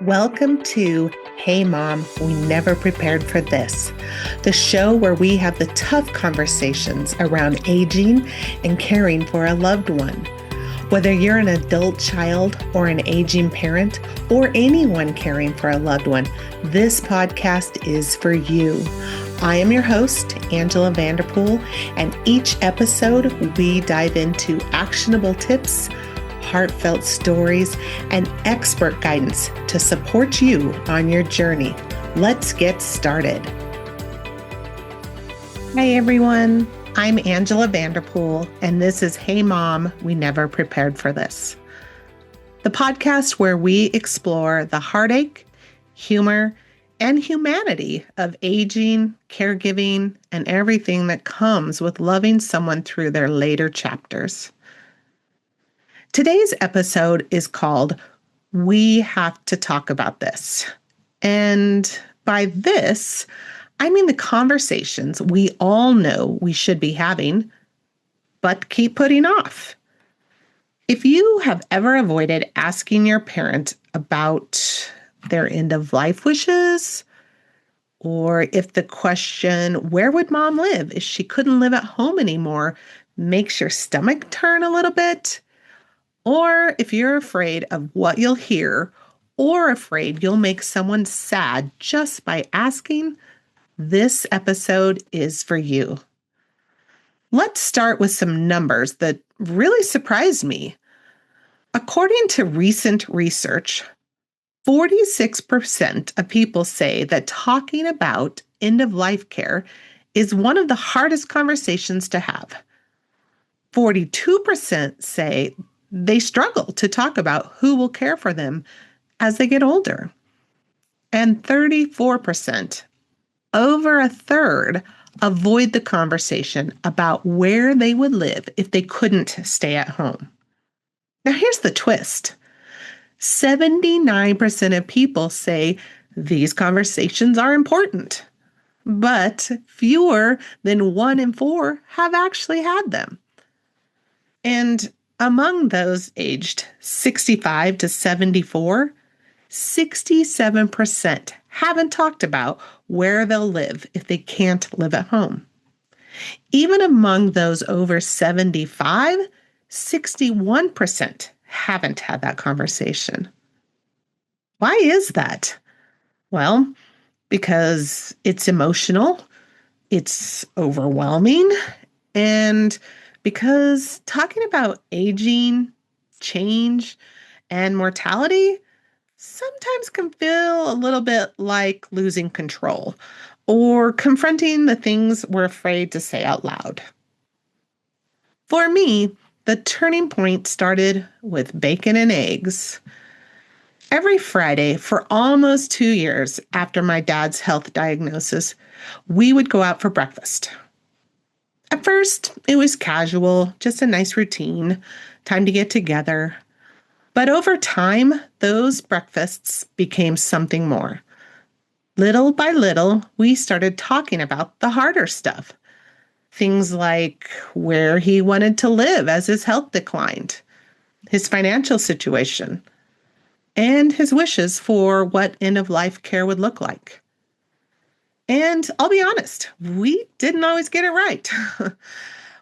Welcome to Hey Mom, We Never Prepared for This, the show where we have the tough conversations around aging and caring for a loved one. Whether you're an adult child or an aging parent or anyone caring for a loved one, this podcast is for you. I am your host, Angela Vanderpool, and each episode we dive into actionable tips, heartfelt stories, and expert guidance to support you on your journey. Let's get started. Hi, everyone. I'm Angela Vanderpool, and this is Hey Mom, We Never Prepared for This, the podcast where we explore the heartache, humor, and humanity of aging, caregiving, and everything that comes with loving someone through their later chapters. Today's episode is called We Have to Talk About This. And by this, I mean the conversations we all know we should be having, but keep putting off. If you have ever avoided asking your parent about their end-of-life wishes, or if the question, where would mom live if she couldn't live at home anymore, makes your stomach turn a little bit, or if you're afraid of what you'll hear, or afraid you'll make someone sad just by asking, this episode is for you. Let's start with some numbers that really surprised me. According to recent research, 46% of people say that talking about end-of-life care is one of the hardest conversations to have. 42% say they struggle to talk about who will care for them as they get older. And 34%, over a third, avoid the conversation about where they would live if they couldn't stay at home. Now, here's the twist. 79% of people say these conversations are important, but fewer than 1 in 4 have actually had them. And among those aged 65 to 74, 67% haven't talked about where they'll live if they can't live at home. Even among those over 75, 61% haven't had that conversation. Why is that? Well, because it's emotional, it's overwhelming, and because talking about aging, change, and mortality sometimes can feel a little bit like losing control or confronting the things we're afraid to say out loud. For me, the turning point started with bacon and eggs. Every Friday for almost 2 years after my dad's health diagnosis, we would go out for breakfast. At first, it was casual, just a nice routine, time to get together. But over time, those breakfasts became something more. Little by little, we started talking about the harder stuff. Things like where he wanted to live as his health declined, his financial situation, and his wishes for what end-of-life care would look like. And I'll be honest, we didn't always get it right.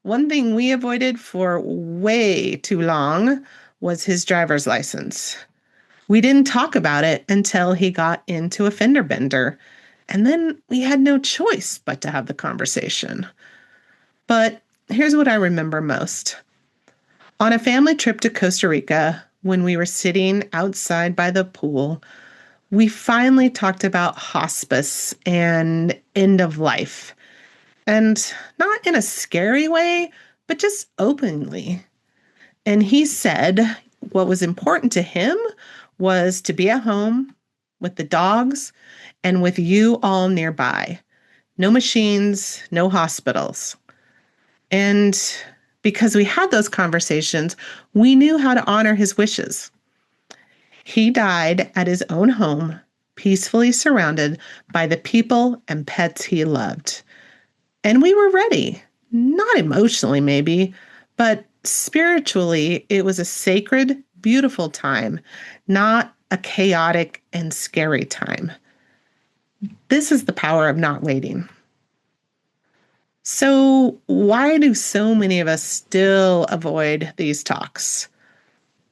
One thing we avoided for way too long was his driver's license. We didn't talk about it until he got into a fender bender, and then we had no choice but to have the conversation. But here's what I remember most. On a family trip to Costa Rica, when we were sitting outside by the pool, we finally talked about hospice and end of life. And not in a scary way, but just openly. And he said what was important to him was to be at home with the dogs and with you all nearby. No machines, no hospitals. And because we had those conversations, we knew how to honor his wishes. He died at his own home, peacefully surrounded by the people and pets he loved. And we were ready, not emotionally maybe, but spiritually, it was a sacred, beautiful time, not a chaotic and scary time. This is the power of not waiting. So, why do so many of us still avoid these talks?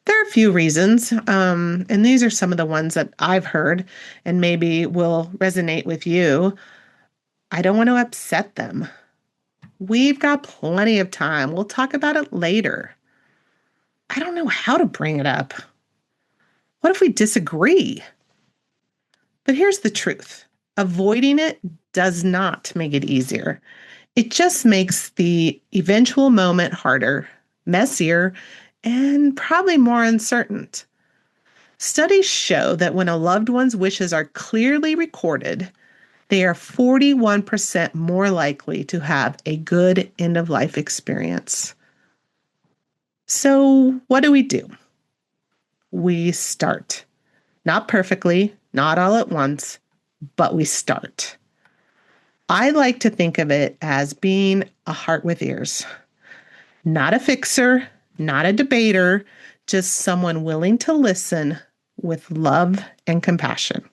There are a few reasons, and these are some of the ones that I've heard and maybe will resonate with you. I don't want to upset them. We've got plenty of time. We'll talk about it later. I don't know how to bring it up. What if we disagree? But here's the truth. Avoiding it does not make it easier. It just makes the eventual moment harder, messier, and probably more uncertain. Studies show that when a loved one's wishes are clearly recorded, they are 41% more likely to have a good end-of-life experience. So, what do? We start. Not perfectly, not all at once, but we start. I like to think of it as being a heart with ears. Not a fixer, not a debater, just someone willing to listen with love and compassion.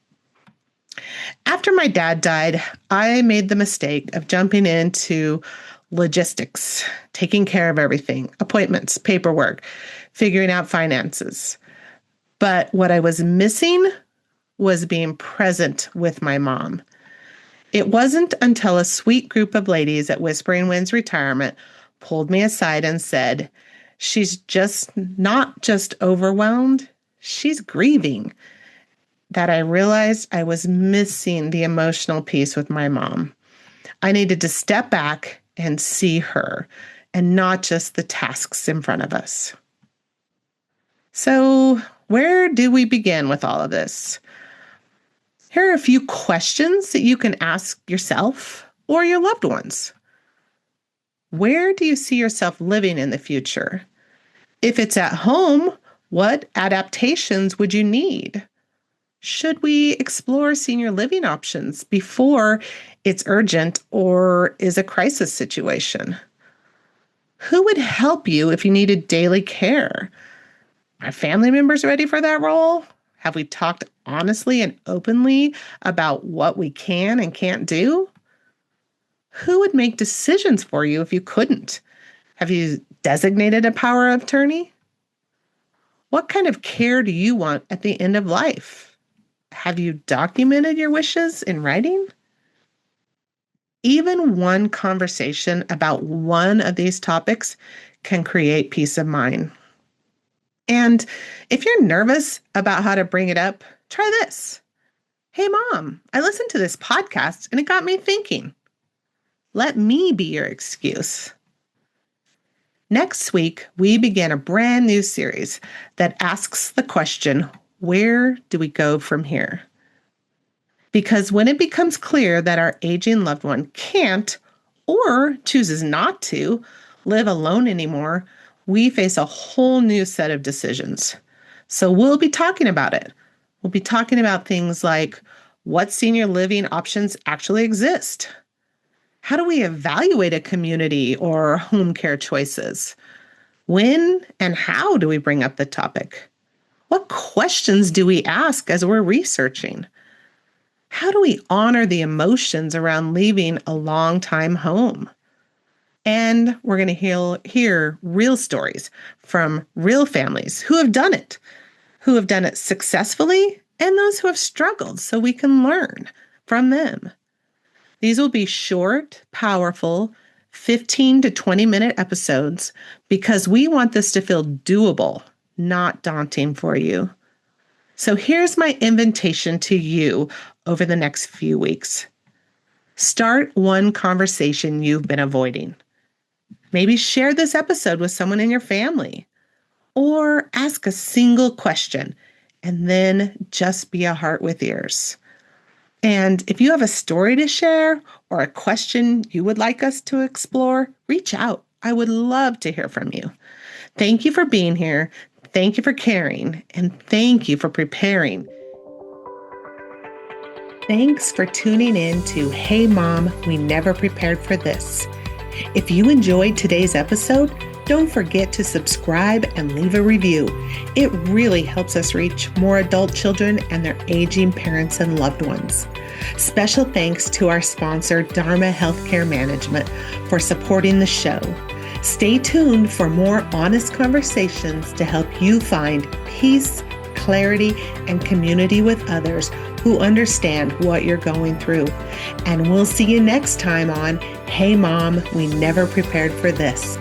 After my dad died, I made the mistake of jumping into logistics, taking care of everything, appointments, paperwork, figuring out finances. But what I was missing was being present with my mom. It wasn't until a sweet group of ladies at Whispering Winds Retirement pulled me aside and said, "She's just not just overwhelmed, she's grieving," that I realized I was missing the emotional piece with my mom. I needed to step back and see her and not just the tasks in front of us. So, where do we begin with all of this? Here are a few questions that you can ask yourself or your loved ones. Where do you see yourself living in the future? If it's at home, what adaptations would you need? Should we explore senior living options before it's urgent or is a crisis situation? Who would help you if you needed daily care? Are family members ready for that role? Have we talked honestly and openly about what we can and can't do? Who would make decisions for you if you couldn't? Have you designated a power of attorney? What kind of care do you want at the end of life? Have you documented your wishes in writing? Even one conversation about one of these topics can create peace of mind. And if you're nervous about how to bring it up, try this. "Hey, Mom, I listened to this podcast and it got me thinking." Let me be your excuse. Next week, we begin a brand new series that asks the question, where do we go from here? Because when it becomes clear that our aging loved one can't or chooses not to live alone anymore, we face a whole new set of decisions. So we'll be talking about it. We'll be talking about things like what senior living options actually exist. How do we evaluate a community or home care choices? When and how do we bring up the topic? What questions do we ask as we're researching? How do we honor the emotions around leaving a long-time home? And we're going to hear real stories from real families who have done it successfully, and those who have struggled, so we can learn from them. These will be short, powerful, 15 to 20-minute episodes because we want this to feel doable, not daunting for you. So here's my invitation to you over the next few weeks. Start one conversation you've been avoiding. Maybe share this episode with someone in your family, or ask a single question and then just be a heart with ears. And if you have a story to share or a question you would like us to explore, reach out. I would love to hear from you. Thank you for being here. Thank you for caring. And thank you for preparing. Thanks for tuning in to Hey Mom, We Never Prepared for This. If you enjoyed today's episode, Don't forget to subscribe and leave a review. It really helps us reach more adult children and their aging parents and loved ones. Special thanks to our sponsor, Dharma Healthcare Management, for supporting the show. Stay tuned for more honest conversations to help you find peace, clarity, and community with others who understand what you're going through. And we'll see you next time on Hey Mom, We Never Prepared for This.